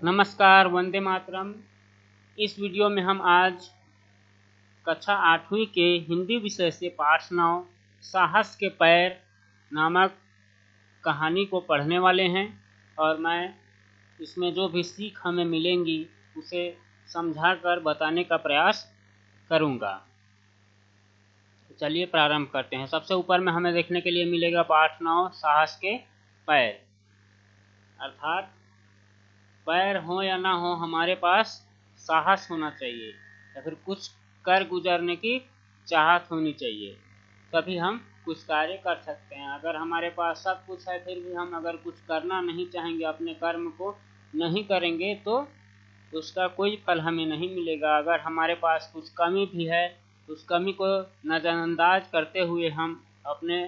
नमस्कार, वंदे मातरम। इस वीडियो में हम आज कक्षा 8वीं के हिंदी विषय से पाठ 9 साहस के पैर नामक कहानी को पढ़ने वाले हैं और मैं इसमें जो भी सीख हमें मिलेंगी उसे समझाकर बताने का प्रयास करूंगा। चलिए प्रारंभ करते हैं। सबसे ऊपर में हमें देखने के लिए मिलेगा पाठ 9 साहस के पैर, अर्थात पैर हो या ना हो, हमारे पास साहस होना चाहिए या फिर कुछ कर गुजरने की चाहत होनी चाहिए, तभी हम कुछ कार्य कर सकते हैं। अगर हमारे पास सब कुछ है फिर भी हम अगर कुछ करना नहीं चाहेंगे, अपने कर्म को नहीं करेंगे, तो उसका कोई फल हमें नहीं मिलेगा। अगर हमारे पास कुछ कमी भी है, उस कमी को नज़रअंदाज करते हुए हम अपने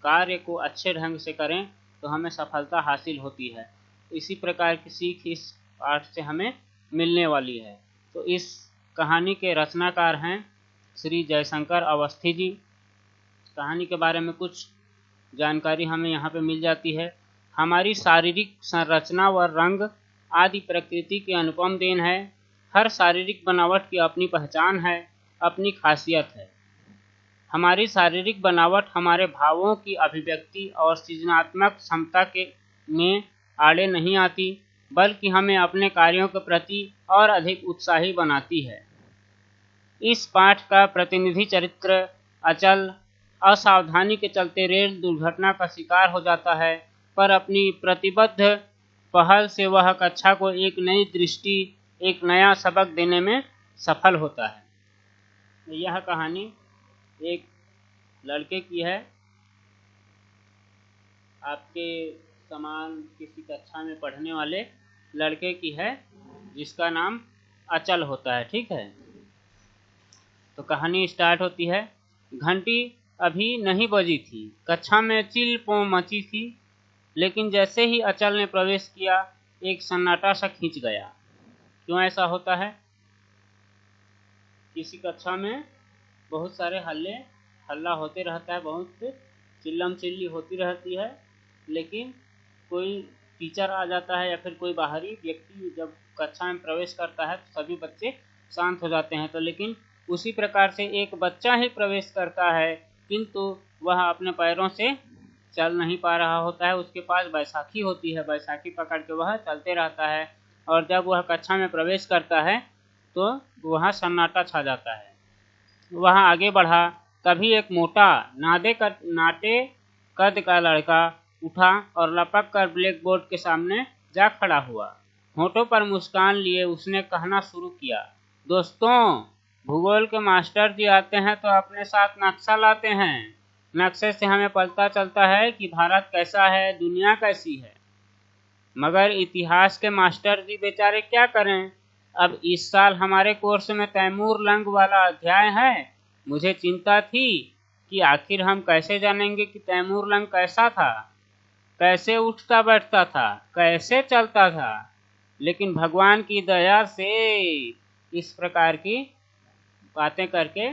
कार्य को अच्छे ढंग से करें तो हमें सफलता हासिल होती है। इसी प्रकार की सीख इस पाठ से हमें मिलने वाली है। तो इस कहानी के रचनाकार हैं श्री जयशंकर अवस्थी जी। कहानी के बारे में कुछ जानकारी हमें यहाँ पे मिल जाती है। हमारी शारीरिक संरचना व रंग आदि प्रकृति के अनुपम देन है। हर शारीरिक बनावट की अपनी पहचान है, अपनी खासियत है। हमारी शारीरिक बनावट हमारे भावों की अभिव्यक्ति और सृजनात्मक क्षमता के में आड़े नहीं आती, बल्कि हमें अपने कार्यों के प्रति और अधिक उत्साही बनाती है। इस पाठ का प्रतिनिधि चरित्र अचल असावधानी के चलते रेल दुर्घटना का शिकार हो जाता है, पर अपनी प्रतिबद्ध पहल से वह कक्षा को एक नई दृष्टि, एक नया सबक देने में सफल होता है। यह कहानी एक लड़के की है, आपके समान किसी कक्षा में पढ़ने वाले लड़के की है, जिसका नाम अचल होता है। ठीक है, तो कहानी स्टार्ट होती है। घंटी अभी नहीं बजी थी, कक्षा में चिल पो मची थी, लेकिन जैसे ही अचल ने प्रवेश किया एक सन्नाटा सा खींच गया। क्यों ऐसा होता है? किसी कक्षा में बहुत सारे हल्ला होते रहता है, बहुत चिल्लम चिल्ली होती रहती है, लेकिन कोई टीचर आ जाता है या फिर कोई बाहरी व्यक्ति जब कक्षा में प्रवेश करता है तो सभी बच्चे शांत हो जाते हैं। तो लेकिन उसी प्रकार से एक बच्चा ही प्रवेश करता है, किंतु वह अपने पैरों से चल नहीं पा रहा होता है। उसके पास बैसाखी होती है, बैसाखी पकड़ के वह चलते रहता है, और जब वह कक्षा में प्रवेश करता है तो वहाँ सन्नाटा छा जाता है। वह आगे बढ़ा, तभी एक मोटा नाटे कद का लड़का उठा और लपक कर ब्लैक बोर्ड के सामने जा खड़ा हुआ। होठों पर मुस्कान लिए उसने कहना शुरू किया, दोस्तों, भूगोल के मास्टर जी आते हैं तो अपने साथ नक्शा लाते हैं। नक्शे से हमें पता चलता है कि भारत कैसा है, दुनिया कैसी है, मगर इतिहास के मास्टर जी बेचारे क्या करें। अब इस साल हमारे कोर्स में तैमूर लंग वाला अध्याय है। मुझे चिंता थी कि आखिर हम कैसे जानेंगे कि तैमूर लंग कैसा था, कैसे उठता बैठता था, कैसे चलता था। लेकिन भगवान की दया से इस प्रकार की बातें करके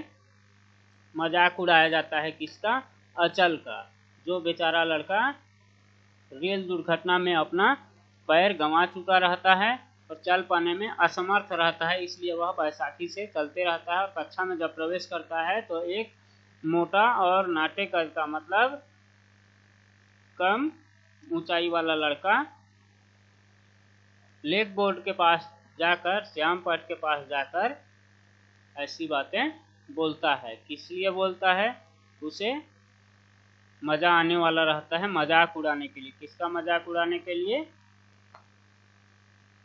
मजाक उड़ाया जाता है। किसका? अचल का, जो बेचारा लड़का रेल दुर्घटना में अपना पैर गंवा चुका रहता है और चल पाने में असमर्थ रहता है, इसलिए वह बैसाखी से चलते रहता है। और कक्षा में जब प्रवेश करता है तो एक मोटा और नाटे कद का, मतलब कम ऊंचाई वाला लड़का ब्लैक बोर्ड के पास जाकर, श्याम पट के पास जाकर ऐसी बातें बोलता है। किस लिए बोलता है? उसे मजा आने वाला रहता है, मजाक उड़ाने के लिए। किसका मजाक उड़ाने के लिए?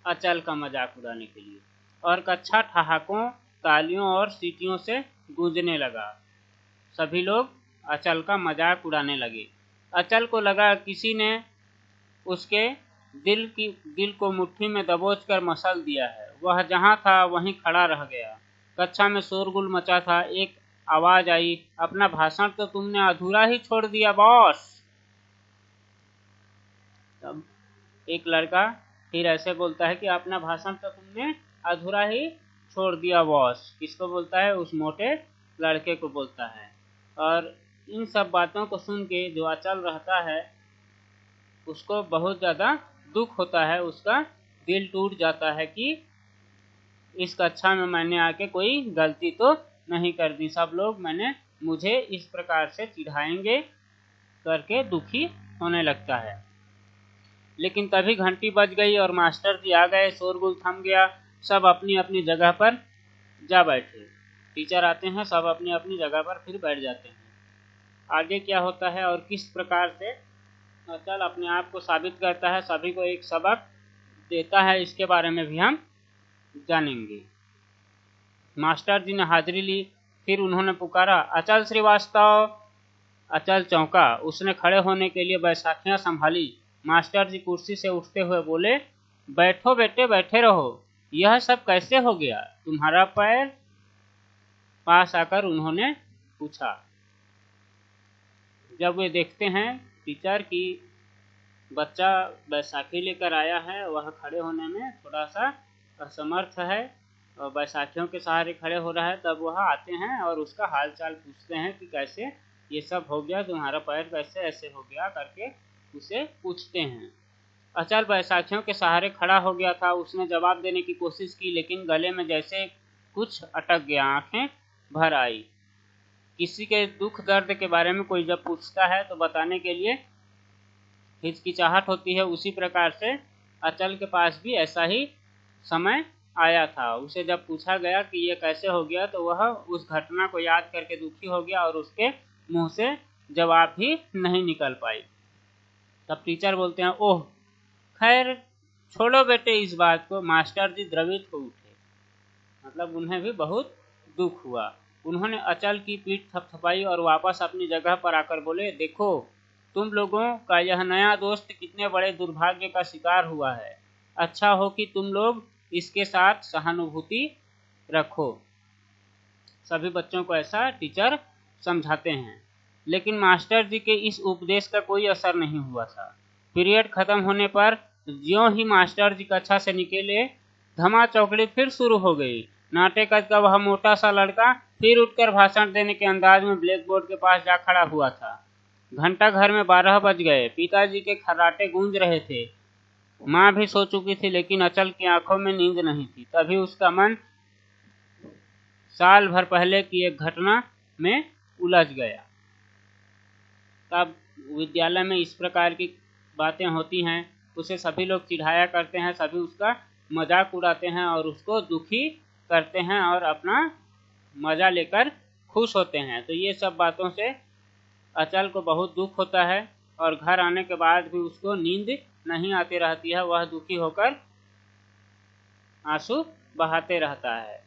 अचल का मजाक उड़ाने के लिए। और कक्षा ठहाकों, तालियों और सीटियों से गूंजने लगा। सभी लोग अचल का मजाक उड़ाने लगे। अचल को लगा किसी ने उसके दिल को मुट्ठी में दबोचकर मसल दिया है। वह जहाँ था वहीं खड़ा रह गया। कक्षा में शोरगुल मचा था। एक आवाज आई, अपना भाषण तो तुमने अधूरा ही छोड़ दिया बॉस। तब एक लड़का फिर ऐसे बोलता है कि अपना भाषण तो तुमने अधूरा ही छोड़ दिया बॉस। किसको बोलता है? उस मोटे लड़के को बोलता है। और इन सब बातों को सुन के जो अचल रहता है उसको बहुत ज़्यादा दुख होता है, उसका दिल टूट जाता है कि इस कक्षा में मैंने आके कोई गलती तो नहीं कर दी, सब लोग मुझे इस प्रकार से चिढ़ाएंगे करके दुखी होने लगता है। लेकिन तभी घंटी बज गई और मास्टर जी आ गए, शोरगुल थम गया, सब अपनी अपनी जगह पर जा बैठे। टीचर आते हैं, सब अपनी अपनी जगह पर फिर बैठ जाते हैं। आगे क्या होता है और किस प्रकार से अचल अपने आप को साबित करता है, सभी को एक सबक देता है, इसके बारे में भी हम जानेंगे। मास्टर जी ने हाजिरी ली, फिर उन्होंने पुकारा, अचल श्रीवास्तव। अचल चौंका, उसने खड़े होने के लिए बैसाखियां संभाली। मास्टर जी कुर्सी से उठते हुए बोले, बैठो बेटे, बैठे रहो। यह सब कैसे हो गया तुम्हारा पैर? पास आकर उन्होंने पूछा। जब वे देखते हैं टीचर की बच्चा बैसाखी लेकर आया है, वह खड़े होने में थोड़ा सा असमर्थ है और बैसाखियों के सहारे खड़े हो रहा है, तब वह आते हैं और उसका हाल चाल पूछते हैं कि कैसे ये सब हो गया, तुम्हारा पैर कैसे ऐसे हो गया करके उसे पूछते हैं। अचल बैसाखियों के सहारे खड़ा हो गया था। उसने जवाब देने की कोशिश की, लेकिन गले में जैसे कुछ अटक गया, आंखें भर आई। किसी के दुख दर्द के बारे में कोई जब पूछता है तो बताने के लिए हिचकिचाहट होती है, उसी प्रकार से अचल के पास भी ऐसा ही समय आया था। उसे जब पूछा गया कि ये कैसे हो गया, तो वह उस घटना को याद करके दुखी हो गया और उसके मुंह से जवाब भी नहीं निकल पाई। तब टीचर बोलते हैं, ओह खैर छोड़ो बेटे इस बात को। मास्टर जी द्रवित हो उठे, मतलब उन्हें भी बहुत दुख हुआ। उन्होंने अचल की पीठ थपथपाई और वापस अपनी जगह पर आकर बोले, देखो तुम लोगों का यह नया दोस्त कितने बड़े दुर्भाग्य का शिकार हुआ है। अच्छा हो कि तुम लोग इसके साथ सहानुभूति रखो। सभी बच्चों को ऐसा टीचर समझाते हैं। लेकिन मास्टर जी के इस उपदेश का कोई असर नहीं हुआ था। पीरियड खत्म होने पर ज्यों ही मास्टर जी कक्षा से निकले, धमा चौकड़ी फिर शुरू हो गई। नाटेकद का वह मोटा सा लड़का फिर उठकर भाषण देने के अंदाज में ब्लैक बोर्ड के पास जा खड़ा हुआ था। घंटा घर में 12 बज गए। पिताजी के खर्राटे गूंज रहे थे। माँ भी सो चुकी थी, लेकिन अचल की आंखों में नींद नहीं थी। तभी उसका मन साल भर पहले की एक घटना में उलझ गया। तब विद्यालय में इस प्रकार की बातें होती हैं, उसे सभी लोग चिढ़ाया करते हैं, सभी उसका मजाक उड़ाते हैं और उसको दुखी करते हैं और अपना मजा लेकर खुश होते हैं। तो ये सब बातों से अचल को बहुत दुख होता है और घर आने के बाद भी उसको नींद नहीं आती रहती है। वह दुखी होकर आंसू बहाते रहता है।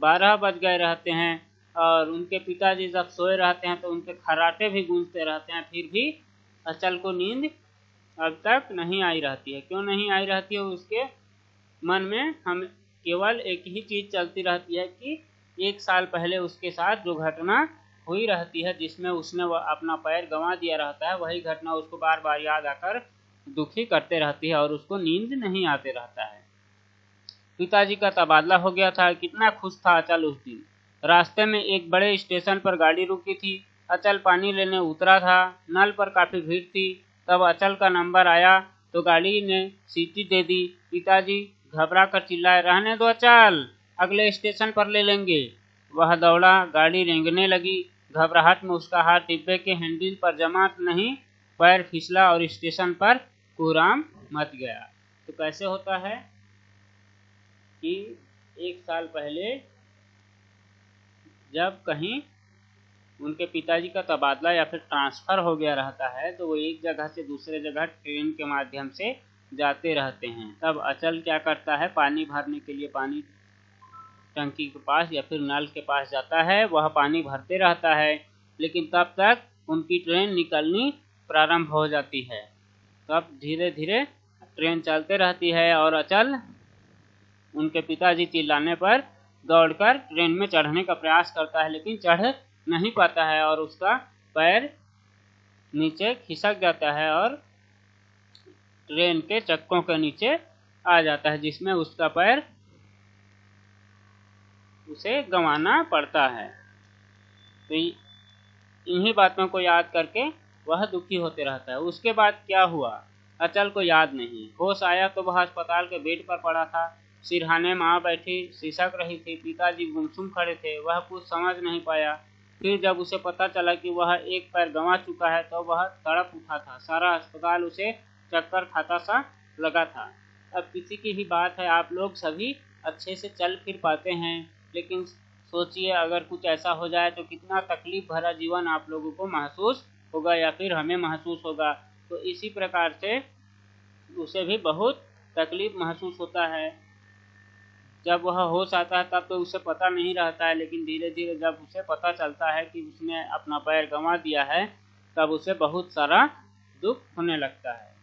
12 बज गए रहते हैं और उनके पिताजी जब सोए रहते हैं तो उनके खर्राटे भी गूंजते रहते हैं, फिर भी अचल को नींद अब तक नहीं आई रहती है। क्यों नहीं आई रहती है? उसके मन में हम केवल एक ही चीज चलती रहती है कि एक साल पहले उसके साथ जो घटना हुई रहती है, जिसमें उसने अपना पैर गंवा दिया रहता है, वही घटना उसको बार बार याद आकर दुखी करते रहती है और उसको नींद नहीं आते रहता है। पिताजी का तबादला हो गया था। कितना खुश था अचल उस दिन। रास्ते में एक बड़े स्टेशन पर गाड़ी रुकी थी। अचल पानी लेने उतरा था। नल पर काफी भीड़ थी। तब अचल का नंबर आया तो गाड़ी ने सीटी दे दी। पिताजी घबरा कर चिल्लाए, रहने दो अचल, अगले स्टेशन पर ले लेंगे। वह दौड़ा, गाड़ी रेंगने लगी। घबराहट में उसका हाथ डिब्बे के हैंडल पर जमा नहीं, पैर फिसला और स्टेशन पर कोहराम मच गया। तो कैसे होता है कि एक साल पहले जब कहीं उनके पिताजी का तबादला या फिर ट्रांसफर हो गया रहता है, तो वो एक जगह से दूसरे जगह ट्रेन के माध्यम से जाते रहते हैं। तब अचल क्या करता है, पानी भरने के लिए पानी टंकी के पास या फिर नल के पास जाता है। वह पानी भरते रहता है, लेकिन तब तक उनकी ट्रेन निकलनी प्रारंभ हो जाती है। तब धीरे धीरे ट्रेन चलते रहती है और अचल उनके पिताजी चिल्लाने पर दौड़कर ट्रेन में चढ़ने का प्रयास करता है, लेकिन चढ़ नहीं पाता है और उसका पैर नीचे खिसक जाता है और ट्रेन के चक्कों के नीचे आ जाता है, जिसमें उसका पैर उसे गंवाना पड़ता है। तो इन्हीं बातों को याद करके वह दुखी होते रहता है। उसके बाद क्या हुआ, अचल को याद नहीं। होश आया तो वह अस्पताल के बेड पर पड़ा था। सिरहाने माँ बैठी सिसक रही थी। पिताजी गुमसुम खड़े थे। वह कुछ समझ नहीं पाया। फिर जब उसे पता चला कि वह एक पैर गंवा चुका है तो वह तड़प उठा था। सारा अस्पताल उसे चक्कर खाता सा लगा था। अब किसी की ही बात है, आप लोग सभी अच्छे से चल फिर पाते हैं, लेकिन सोचिए अगर कुछ ऐसा हो जाए तो कितना तकलीफ भरा जीवन आप लोगों को महसूस होगा या फिर हमें महसूस होगा। तो इसी प्रकार से उसे भी बहुत तकलीफ महसूस होता है। जब वह होश आता है तब तो उसे पता नहीं रहता है, लेकिन धीरे धीरे जब उसे पता चलता है कि उसने अपना पैर गंवा दिया है तब उसे बहुत सारा दुख होने लगता है।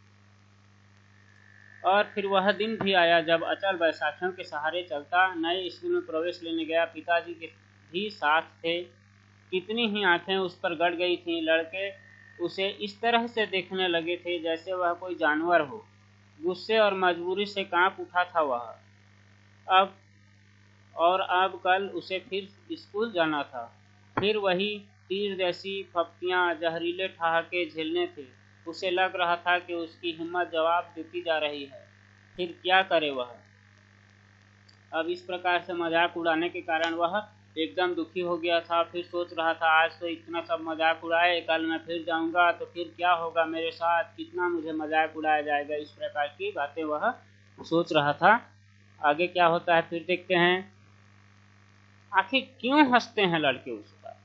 और फिर वह दिन भी आया जब अचल बैसाखियों के सहारे चलता। नए स्कूल में प्रवेश लेने गया। पिताजी के भी साथ थे। कितनी ही आंखें उस पर गड़ गई थीं। लड़के उसे इस तरह से देखने लगे थे जैसे वह कोई जानवर हो। गुस्से और मजबूरी से कांप उठा था वह। अब कल उसे फिर स्कूल जाना था। फिर वही तीर जैसी फप्तियां, जहरीले ठहाके झेलने थे। उसे लग रहा था कि उसकी हिम्मत जवाब देती जा रही है। फिर क्या करे वह। अब इस प्रकार से मजाक उड़ाने के कारण वह एकदम दुखी हो गया था। फिर सोच रहा था आज तो इतना सब मजाक उड़ाए, कल मैं फिर जाऊंगा तो फिर क्या होगा मेरे साथ, कितना मुझे मजाक उड़ाया जाएगा। इस प्रकार की बातें वह सोच रहा था। आगे क्या होता है फिर देखते हैं। आखिर क्यों हंसते हैं लड़के उस पर?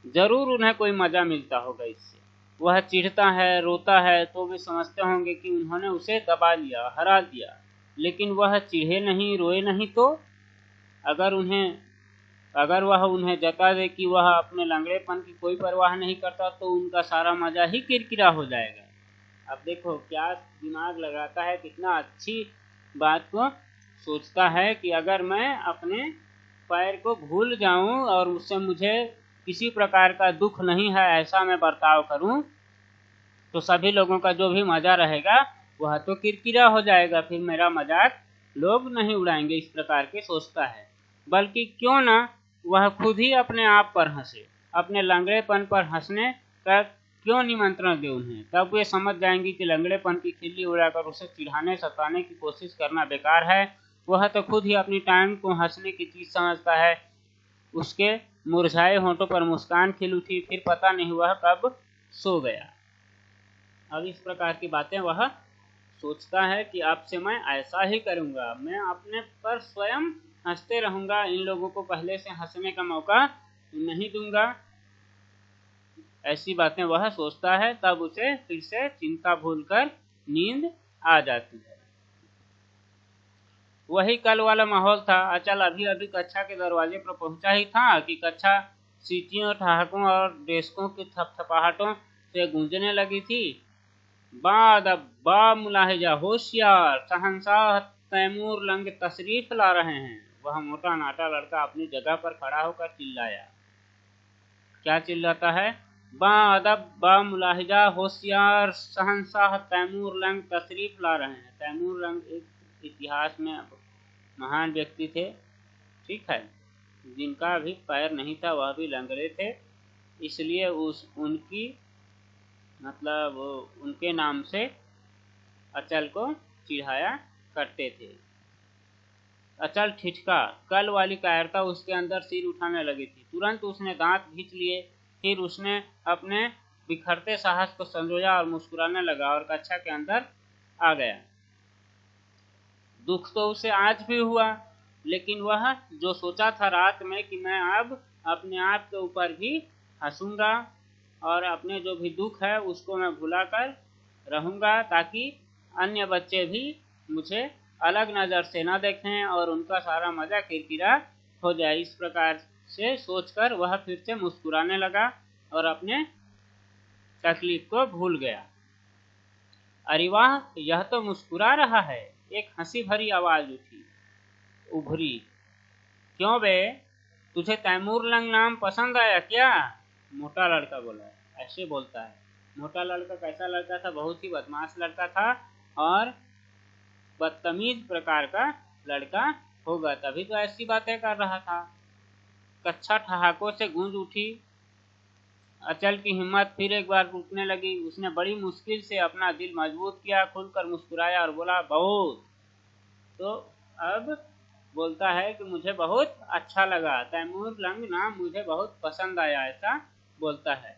जरूर उन्हें कोई मजा मिलता होगा इससे। वह चिढ़ता है, रोता है तो वे समझते होंगे कि उन्होंने उसे दबा लिया, हरा दिया। लेकिन वह चिढ़े नहीं, रोए नहीं तो अगर वह उन्हें जता दे कि वह अपने लंगड़ेपन की कोई परवाह नहीं करता तो उनका सारा मजा ही किरकिरा हो जाएगा। अब देखो क्या दिमाग लगाता है, कितना अच्छी बात को सोचता है कि अगर मैं अपने पैर को भूल जाऊं और उससे मुझे किसी प्रकार का दुख नहीं है, ऐसा मैं बर्ताव करूं तो सभी लोगों का जो भी मजा रहेगा वह तो किरकिरा हो जाएगा। फिर मेरा मजाक लोग नहीं उड़ाएंगे। इस प्रकार के सोचता है। बल्कि क्यों ना वह खुद ही अपने आप पर हंसे, अपने लंगड़ेपन पर हंसने का क्यों निमंत्रण दे उन्हें। तब वे समझ जाएंगे कि लंगड़ेपन की खिल्ली उड़ाकर उसे चिढ़ाने सताने की कोशिश करना बेकार है। वह तो खुद ही अपनी टांग को हंसने की चीज समझता है। उसके मुरझाए होंठों पर मुस्कान खिल उठी। फिर पता नहीं वह कब सो गया। अब इस प्रकार की बातें वह सोचता है कि अब से मैं ऐसा ही करूंगा, मैं अपने पर स्वयं हंसते रहूंगा, इन लोगों को पहले से हंसने का मौका नहीं दूंगा। ऐसी बातें वह सोचता है। तब उसे फिर से चिंता भूलकर नींद आ जाती है। वही कल वाला माहौल था। अचल अभी अभी कक्षा के दरवाजे पर पहुंचा ही था कि कक्षा सीटियों, ठहाकों और डेस्कों की थपथपाहटों से गूंजने लगी थी। बा मुलाहिजा, होशियार, शहंशाह तैमूर लंग तशरीफ ला रहे हैं। वह मोटा नाटा लड़का अपनी जगह पर खड़ा होकर चिल्लाया। क्या चिल्लाता है? बा मुलाहिजा, होशियार, शहंशाह तैमूर लंग तशरीफ ला रहे हैं। तैमूर लंग एक इतिहास में महान व्यक्ति थे, ठीक है, जिनका भी पैर नहीं था, वह भी लंगड़े थे। इसलिए उनकी मतलब उनके नाम से अचल को चिढ़ाया करते थे। अचल ठिठका। कल वाली कायरता उसके अंदर सिर उठाने लगी थी। तुरंत उसने दांत भींच लिए। फिर उसने अपने बिखरते साहस को संजोया और मुस्कुराने लगा और कक्षा के अंदर आ गया। दुख तो उसे आज भी हुआ, लेकिन वह जो सोचा था रात में कि मैं अब अपने आप के ऊपर भी हंसूंगा और अपने जो भी दुख है उसको मैं भुलाकर रहूंगा, ताकि अन्य बच्चे भी मुझे अलग नज़र से न देखें और उनका सारा मजा किरकिरा हो जाए। इस प्रकार से सोचकर वह फिर से मुस्कुराने लगा और अपने तकलीफ को भूल गया। अरे वाह, यह तो मुस्कुरा रहा है। एक हंसी भरी आवाज उभरी। क्यों बे, तुझे तैमूर लंग नाम पसंद आया क्या? मोटा लड़का बोला। ऐसे बोलता है। मोटा लड़का कैसा लड़का था? बहुत ही बदमाश लड़का था और बदतमीज प्रकार का लड़का होगा, तभी तो ऐसी बातें कर रहा था। कक्षा ठहाकों से गूंज उठी। अचल की हिम्मत फिर एक बार टूटने लगी। उसने बड़ी मुश्किल से अपना दिल मजबूत किया, खुलकर मुस्कुराया और बोला, बहुत। तो अब बोलता है कि मुझे बहुत अच्छा लगा, तैमूर लंग नाम मुझे बहुत पसंद आया, ऐसा बोलता है।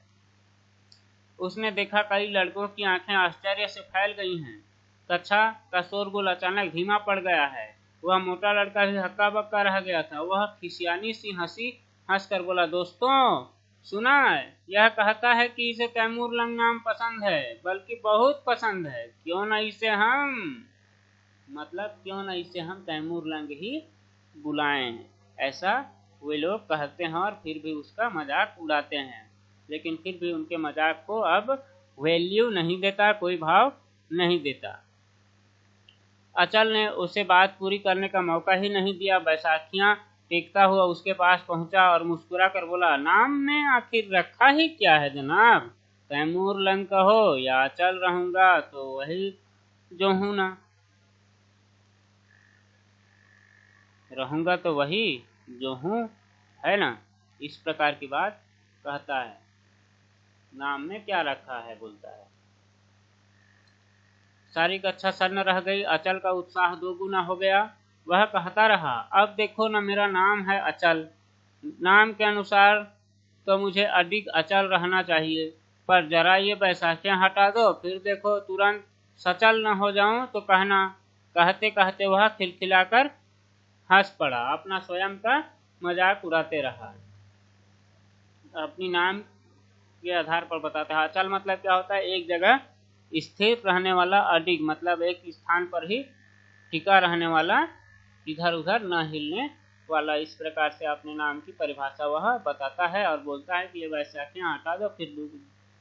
उसने देखा कई लड़कों की आंखें आश्चर्य से फैल गई हैं। कक्षा का शोरगुल अचानक धीमा पड़ गया है। वह मोटा लड़का भी हक्का बक्का रह गया था। वह खिसियानी सी हंसी हंसकर बोला, दोस्तों सुना, यह कहता है कि इसे तैमूर लंग नाम पसंद है, बल्कि बहुत पसंद है। क्यों न इसे हम तैमूर लंग ही बुलाएं। ऐसा वे लोग कहते हैं और फिर भी उसका मजाक उड़ाते हैं। लेकिन फिर भी उनके मजाक को अब वैल्यू नहीं देता, कोई भाव नहीं देता। अचल ने उसे बात पूरी करने का मौका ही नहीं दिया। बैसाखियां टेकता हुआ उसके पास पहुंचा और मुस्कुरा कर बोला, नाम में आखिर रखा ही क्या है जनाब? तैमूर लंग कहो या अचल, रहूंगा तो वही जो हूं ना, रहूंगा तो वही जो हूं, है ना। इस प्रकार की बात कहता है। नाम में क्या रखा है, बोलता है। सारी कक्षा सन्न रह गई। अचल का उत्साह दोगुना हो गया। वह कहता रहा, अब देखो न, मेरा नाम है अचल। नाम के अनुसार तो मुझे अधिक अचल रहना चाहिए, पर जरा ये बैसाखियां हटा दो, फिर देखो तुरंत सचल न हो जाऊं तो कहना। कहते कहते वह खिलखिलाकर हंस पड़ा, अपना स्वयं का मजाक उड़ाते रहा। अपनी नाम के आधार पर बताता है। अचल मतलब क्या होता है? एक जगह स्थिर रहने वाला, अडिग मतलब एक स्थान पर ही टिका रहने वाला, इधर उधर न हिलने वाला। इस प्रकार से अपने नाम की परिभाषा वह बताता है और बोलता है कि ये बैसाखियां हटा दो, फिर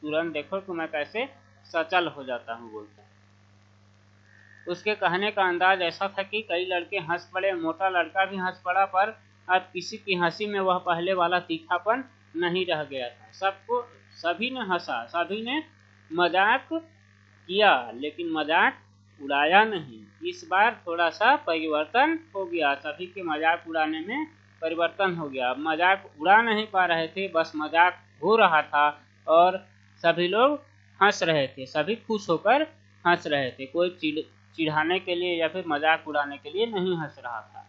तुरंत देखो कि मैं कैसे सचल हो जाता हूँ, बोलता है। उसके कहने का अंदाज ऐसा था कि कई लड़के हंस पड़े। मोटा लड़का भी हंस पड़ा, पर अब किसी की हंसी में वह पहले वाला तीखापन नहीं रह गया था। सभी ने हंसा, सभी ने मजाक किया, लेकिन मजाक उड़ाया नहीं। इस बार थोड़ा सा परिवर्तन हो गया। सभी के मजाक उड़ाने में परिवर्तन हो गया। अब मजाक उड़ा नहीं पा रहे थे, बस मजाक हो रहा था और सभी लोग हंस रहे थे। सभी खुश होकर हंस रहे थे। कोई चिढ़ाने के लिए या फिर मजाक उड़ाने के लिए नहीं हंस रहा था।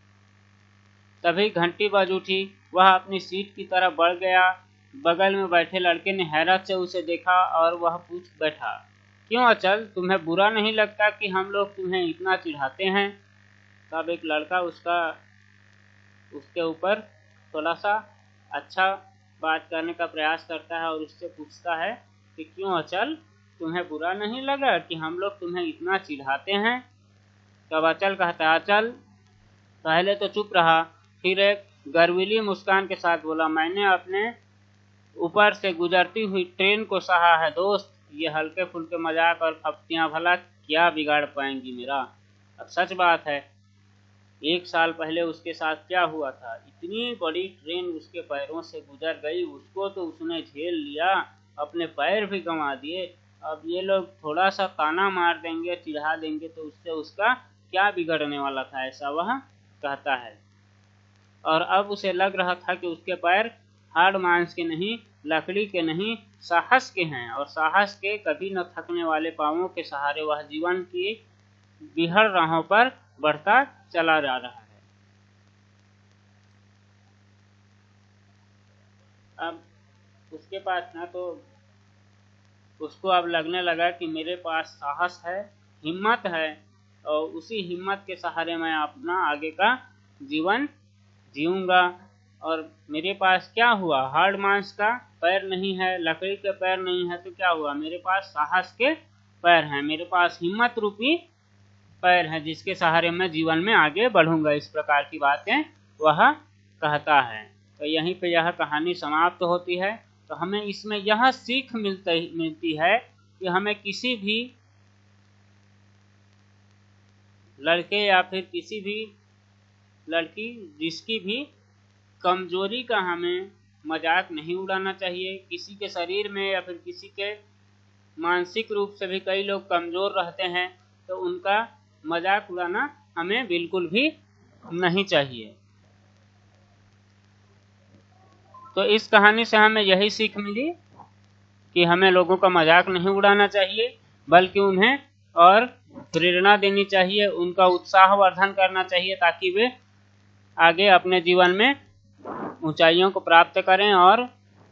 तभी घंटी बज उठी। वह अपनी सीट की तरफ बढ़ गया। बगल में बैठे लड़के ने हैरत से उसे देखा और वह पूछ बैठा, क्यों अचल, तुम्हें बुरा नहीं लगता कि हम लोग तुम्हें इतना चिढ़ाते हैं? तब एक लड़का उसके ऊपर थोड़ा सा अच्छा बात करने का प्रयास करता है और उससे पूछता है कि क्यों अचल, तुम्हें बुरा नहीं लगा कि हम लोग तुम्हें इतना चिढ़ाते हैं? तब अचल कहता है, अचल पहले तो चुप रहा, फिर एक गर्वीली मुस्कान के साथ बोला, मैंने अपने ऊपर से गुजरती हुई ट्रेन को सहा है दोस्त। ये हल्के फुल्के मजाक और खपतियां भला क्या बिगाड़ पाएंगी मेरा। अब सच बात है, 1 साल पहले उसके साथ क्या हुआ था। इतनी बड़ी ट्रेन उसके पैरों से गुजर गई, उसको तो उसने झेल लिया, अपने पैर भी गंवा दिए। अब ये लोग थोड़ा सा ताना मार देंगे, चिढ़ा देंगे तो उससे उसका क्या बिगड़ने वाला था, ऐसा वह कहता है। और अब उसे लग रहा था कि उसके पैर हाड़ मांस के नहीं, लकड़ी के नहीं, साहस के हैं। और साहस के कभी न थकने वाले पांवों के सहारे वह जीवन की बिहड़ राहों पर बढ़ता चला जा रहा है। अब उसके पास ना तो उसको अब लगने लगा कि मेरे पास साहस है, हिम्मत है, और उसी हिम्मत के सहारे मैं अपना आगे का जीवन जीऊंगा। और मेरे पास क्या हुआ, हाड़ मांस का पैर नहीं है, लकड़ी के पैर नहीं है, तो क्या हुआ, मेरे पास साहस के पैर हैं, मेरे पास हिम्मत रूपी पैर हैं, जिसके सहारे मैं जीवन में आगे बढ़ूंगा। इस प्रकार की बातें वह कहता है। तो यहीं पे यह कहानी समाप्त होती है। तो हमें इसमें यह सीख मिलती है कि हमें किसी भी लड़के या फिर किसी भी लड़की, जिसकी भी कमजोरी का हमें मजाक नहीं उड़ाना चाहिए। किसी के शरीर में या फिर किसी के मानसिक रूप से भी कई लोग कमजोर रहते हैं, तो उनका मजाक उड़ाना हमें बिल्कुल भी नहीं चाहिए। तो इस कहानी से हमें यही सीख मिली कि हमें लोगों का मजाक नहीं उड़ाना चाहिए, बल्कि उन्हें और प्रेरणा देनी चाहिए, उनका उत्साहवर्धन करना चाहिए ताकि वे आगे अपने जीवन में ऊंचाइयों को प्राप्त करें और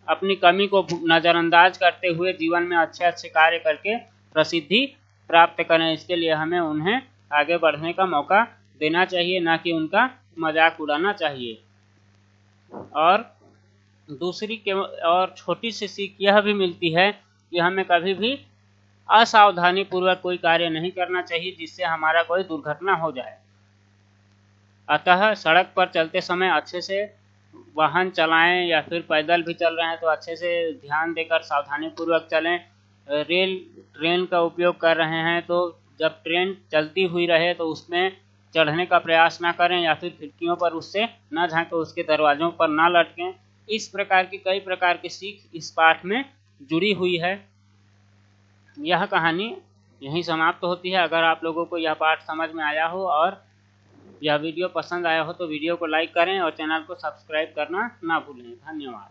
अपनी कमी को नज़रअंदाज करते हुए जीवन में अच्छे अच्छे कार्य करके प्रसिद्धि प्राप्त करें। इसके लिए हमें उन्हें आगे बढ़ने का मौका देना चाहिए, ना कि उनका मजाक उड़ाना चाहिए। और दूसरी के और छोटी सी सीख यह भी मिलती है कि हमें कभी भी असावधानी पूर्वक कोई कार्य नहीं करना चाहिए जिससे हमारा कोई दुर्घटना हो जाए। अतः सड़क पर चलते समय अच्छे से वाहन चलाएं, या फिर पैदल भी चल रहे हैं तो अच्छे से ध्यान देकर सावधानी पूर्वक चलें। ट्रेन का उपयोग कर रहे हैं तो जब ट्रेन चलती हुई रहे तो उसमें चढ़ने का प्रयास ना करें, या फिर खिड़कियों पर उससे न झांकें, उसके दरवाजों पर ना लटकें। इस प्रकार की कई प्रकार की सीख इस पाठ में जुड़ी हुई है। यह कहानी यहीं समाप्त होती है। अगर आप लोगों को यह पाठ समझ में आया हो और यह वीडियो पसंद आया हो तो वीडियो को लाइक करें और चैनल को सब्सक्राइब करना ना भूलें। धन्यवाद।